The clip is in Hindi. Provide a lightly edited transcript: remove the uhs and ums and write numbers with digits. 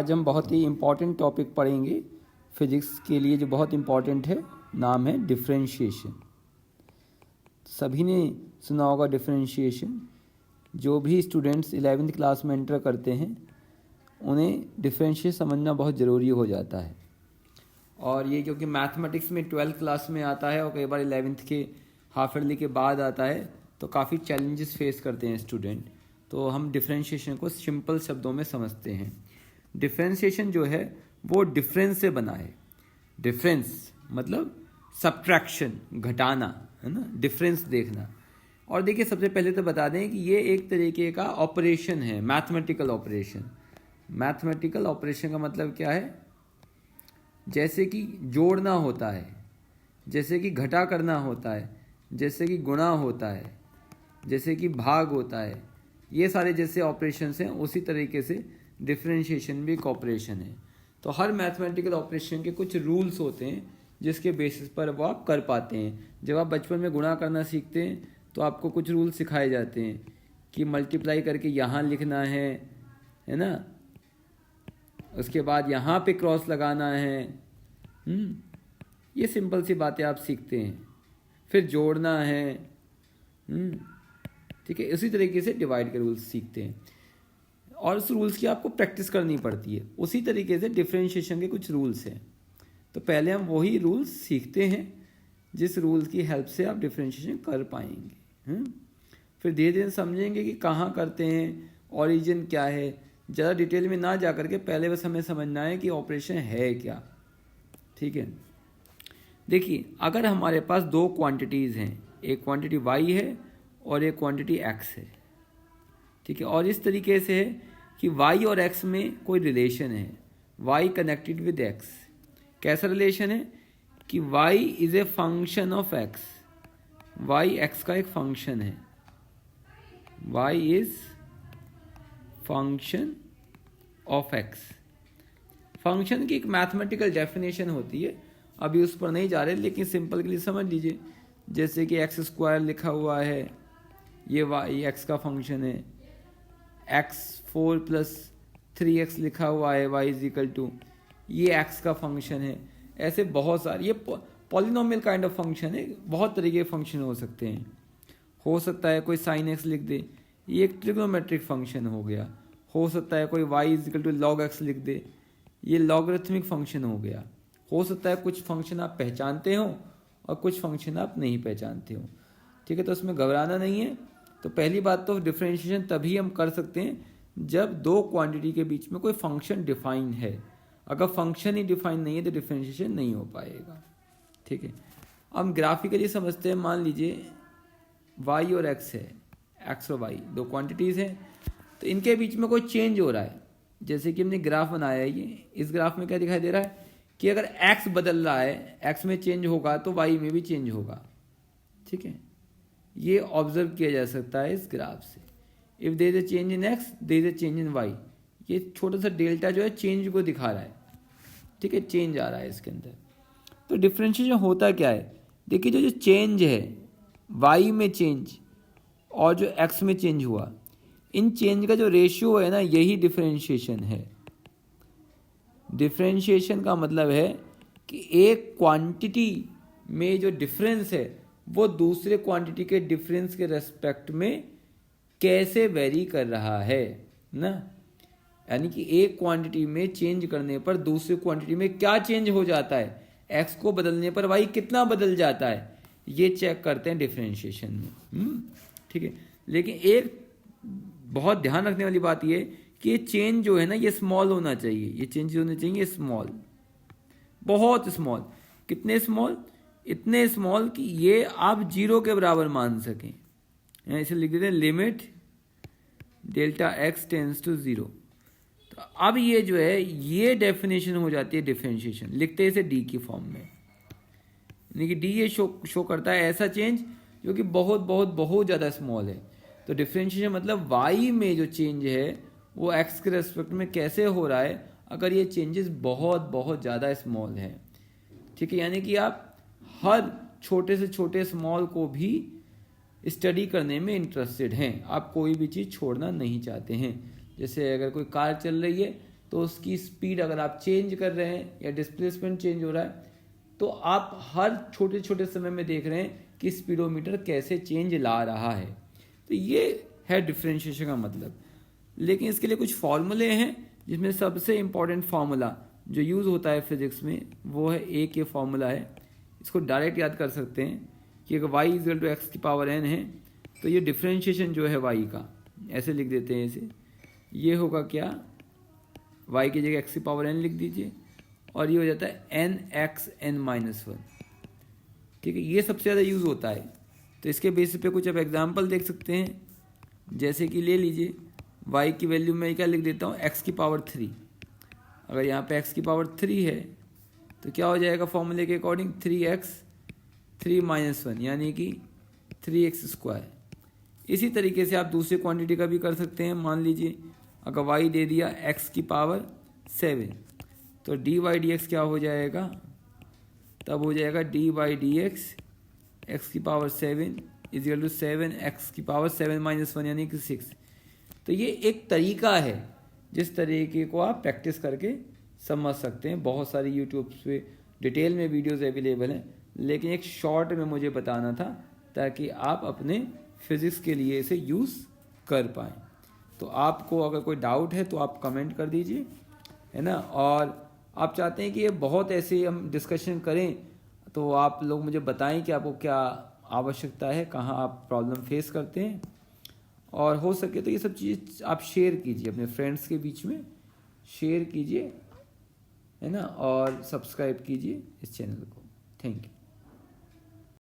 आज हम बहुत ही इम्पॉर्टेंट टॉपिक पढ़ेंगे फिजिक्स के लिए, जो बहुत इम्पॉर्टेंट है। नाम है डिफरेंशिएशन। सभी ने सुना होगा डिफरेंशिएशन। जो भी स्टूडेंट्स 11वीं क्लास में एंटर करते हैं उन्हें डिफरेंशिएशन समझना बहुत ज़रूरी हो जाता है। और ये क्योंकि मैथमेटिक्स में 12th क्लास में आता है और कई बार 11th के हाफ ईयरली के बाद आता है, तो काफ़ी चैलेंजेस फेस करते हैं स्टूडेंट। तो हम डिफरेंशिएशन को सिंपल शब्दों में समझते हैं। डिफरेंशिएशन जो है वो डिफरेंस से बना है। डिफरेंस मतलब सब्ट्रैक्शन, घटाना, है ना, डिफरेंस देखना। और देखिए, सबसे पहले तो बता दें कि ये एक तरीके का ऑपरेशन है, मैथमेटिकल ऑपरेशन। मैथमेटिकल ऑपरेशन का मतलब क्या है? जैसे कि जोड़ना होता है, जैसे कि घटा करना होता है, जैसे कि गुणा होता है, जैसे कि भाग होता है, ये सारे जैसे ऑपरेशंस हैं, उसी तरीके से डिफरेंशिएशन भी एक ऑपरेशन है। तो हर मैथमेटिकल ऑपरेशन के कुछ रूल्स होते हैं जिसके बेसिस पर वो आप कर पाते हैं। जब आप बचपन में गुणा करना सीखते हैं तो आपको कुछ रूल्स सिखाए जाते हैं कि मल्टीप्लाई करके यहाँ लिखना है ना, उसके बाद यहाँ पे क्रॉस लगाना है। ये सिंपल सी बातें आप सीखते हैं। फिर जोड़ना है, ठीक है। इसी तरीके से डिवाइड के रूल्स सीखते हैं और उस रूल्स की आपको प्रैक्टिस करनी पड़ती है। उसी तरीके से डिफरेंशिएशन के कुछ रूल्स हैं। तो पहले हम वही रूल्स सीखते हैं जिस रूल्स की हेल्प से आप डिफरेंशिएशन कर पाएंगे। फिर धीरे धीरे समझेंगे कि कहाँ करते हैं, ओरिजिन क्या है। ज़्यादा डिटेल में ना जा करके पहले बस हमें समझना है कि ऑपरेशन है क्या, ठीक है। देखिए, अगर हमारे पास दो क्वांटिटीज़ हैं, एक क्वांटिटी y है और एक क्वांटिटी x है, ठीक है। और इस तरीके से है कि y और x में कोई रिलेशन है, y कनेक्टेड विद x। कैसा रिलेशन है कि y is a function of x, y x का एक फंक्शन है, y is function of x। Function की एक मैथमेटिकल डेफिनेशन होती है, अभी उस पर नहीं जा रहे, लेकिन सिंपल के लिए समझ लीजिए। जैसे कि x स्क्वायर लिखा हुआ है, ये y x का फंक्शन है। x 4 + 3x लिखा हुआ है, y इज इक्वल टू, ये x का फंक्शन है। ऐसे बहुत सारे, ये पॉलिनोमियल काइंड ऑफ फंक्शन है। बहुत तरीके के फंक्शन हो सकते हैं। हो सकता है कोई sin x लिख दे, ये एक ट्रिग्नोमेट्रिक फंक्शन हो गया। हो सकता है कोई y is equal to log x लिख दे, ये लॉगरिथमिक फंक्शन हो गया। हो सकता है कुछ फंक्शन आप पहचानते हो और कुछ फंक्शन आप नहीं पहचानते हो, ठीक है। तो उसमें घबराना नहीं है। तो पहली बात तो डिफरेंशिएशन तभी हम कर सकते हैं जब दो क्वांटिटी के बीच में कोई फंक्शन डिफाइन है। अगर फंक्शन ही डिफाइन नहीं है तो डिफरेंशिएशन नहीं हो पाएगा, ठीक है। हम ग्राफिकली समझते हैं। मान लीजिए y और x है, x और y दो क्वांटिटीज़ हैं, तो इनके बीच में कोई चेंज हो रहा है। जैसे कि हमने ग्राफ बनाया है, ये इस ग्राफ में क्या दिखाई दे रहा है कि अगर x बदल रहा है, x में चेंज होगा तो y में भी चेंज होगा, ठीक है। ये ऑब्जर्व किया जा सकता है इस ग्राफ से। If there is a change in x, there is a change in y। ये छोटा सा डेल्टा जो है चेंज को दिखा रहा है, ठीक है, चेंज आ रहा है इसके अंदर। तो डिफरेंशिएशन होता क्या है? देखिए, जो चेंज है y में चेंज और जो x में चेंज हुआ, इन चेंज का जो रेशियो है ना, यही डिफरेंशिएशन है। डिफरेंशिएशन का मतलब है कि एक क्वांटिटी में जो डिफरेंस है वो दूसरे क्वांटिटी के डिफरेंस के रेस्पेक्ट में कैसे वेरी कर रहा है ना। यानी कि एक क्वांटिटी में चेंज करने पर दूसरे क्वांटिटी में क्या चेंज हो जाता है, एक्स को बदलने पर वाई कितना बदल जाता है, ये चेक करते हैं डिफरेंशिएशन में, ठीक है। लेकिन एक बहुत ध्यान रखने वाली बात ये कि ये चेंज जो है ना, ये स्मॉल होना चाहिए। ये चेंज होने चाहिए स्मॉल, बहुत स्मॉल। कितने स्मॉल? इतने स्मॉल कि ये आप 0 के बराबर मान सकें। इसे लिख देते हैं limit delta x tends to 0। तो अब ये जो है, ये डेफिनेशन हो जाती है डिफरेंशिएशन। लिखते हैं इसे d की फॉर्म में, यानी कि d ये शो करता है ऐसा चेंज जो कि बहुत बहुत बहुत ज़्यादा स्मॉल है। तो डिफरेंशिएशन मतलब y में जो चेंज है वो x के रेस्पेक्ट में कैसे हो रहा है, अगर ये चेंजेस बहुत बहुत ज़्यादा स्मॉल है, ठीक है। यानी कि आप हर छोटे से छोटे स्मॉल को भी स्टडी करने में इंटरेस्टेड हैं। आप कोई भी चीज़ छोड़ना नहीं चाहते हैं। जैसे अगर कोई कार चल रही है तो उसकी स्पीड अगर आप चेंज कर रहे हैं या डिस्प्लेसमेंट चेंज हो रहा है तो आप हर छोटे छोटे समय में देख रहे हैं कि स्पीडोमीटर कैसे चेंज ला रहा है। तो ये है डिफरेंशिएशन का मतलब। लेकिन इसके लिए कुछ फॉर्मूले हैं, जिसमें सबसे इम्पॉर्टेंट फार्मूला जो यूज़ होता है फिजिक्स में वो है ए के फार्मूला है। इसको डायरेक्ट याद कर सकते हैं कि अगर y इक्वल टू एक्स की पावर n है तो ये डिफरेंशिएशन जो है y का, ऐसे लिख देते हैं इसे, ये होगा क्या, y की जगह x की पावर n लिख दीजिए और ये हो जाता है n(x(n-1). ठीक है, ये सबसे ज़्यादा यूज़ होता है। तो इसके बेसिस पे कुछ अब एग्जांपल देख सकते हैं, जैसे कि ले लीजिए y की वैल्यू मैं क्या लिख देता हूँ, x की पावर 3। अगर यहाँ पे x की पावर 3 है तो क्या हो जाएगा फॉर्मूले के अकॉर्डिंग, 3x 3-1 यानी कि 3x²। इसी तरीके से आप दूसरी क्वांटिटी का भी कर सकते हैं। मान लीजिए अगर y दे दिया x की पावर 7 तो dy/dx क्या हो जाएगा, तब हो जाएगा dy/dx x की पावर 7 इक्वल टू 7x की पावर 7-1 यानी कि 6। तो ये एक तरीका है जिस तरीके को आप प्रैक्टिस करके समझ सकते हैं। बहुत सारी यूट्यूब पे डिटेल में वीडियोस अवेलेबल हैं, लेकिन एक शॉर्ट में मुझे बताना था ताकि आप अपने फिज़िक्स के लिए इसे यूज़ कर पाएँ। तो आपको अगर कोई डाउट है तो आप कमेंट कर दीजिए, है ना। और आप चाहते हैं कि ये बहुत ऐसे हम डिस्कशन करें तो आप लोग मुझे बताएं कि आपको क्या आवश्यकता है, कहाँ आप प्रॉब्लम फेस करते हैं, और हो सके तो ये सब चीज़ आप शेयर कीजिए, अपने फ्रेंड्स के बीच में शेयर कीजिए, है ना, और सब्सक्राइब कीजिए इस चैनल को। Thank you.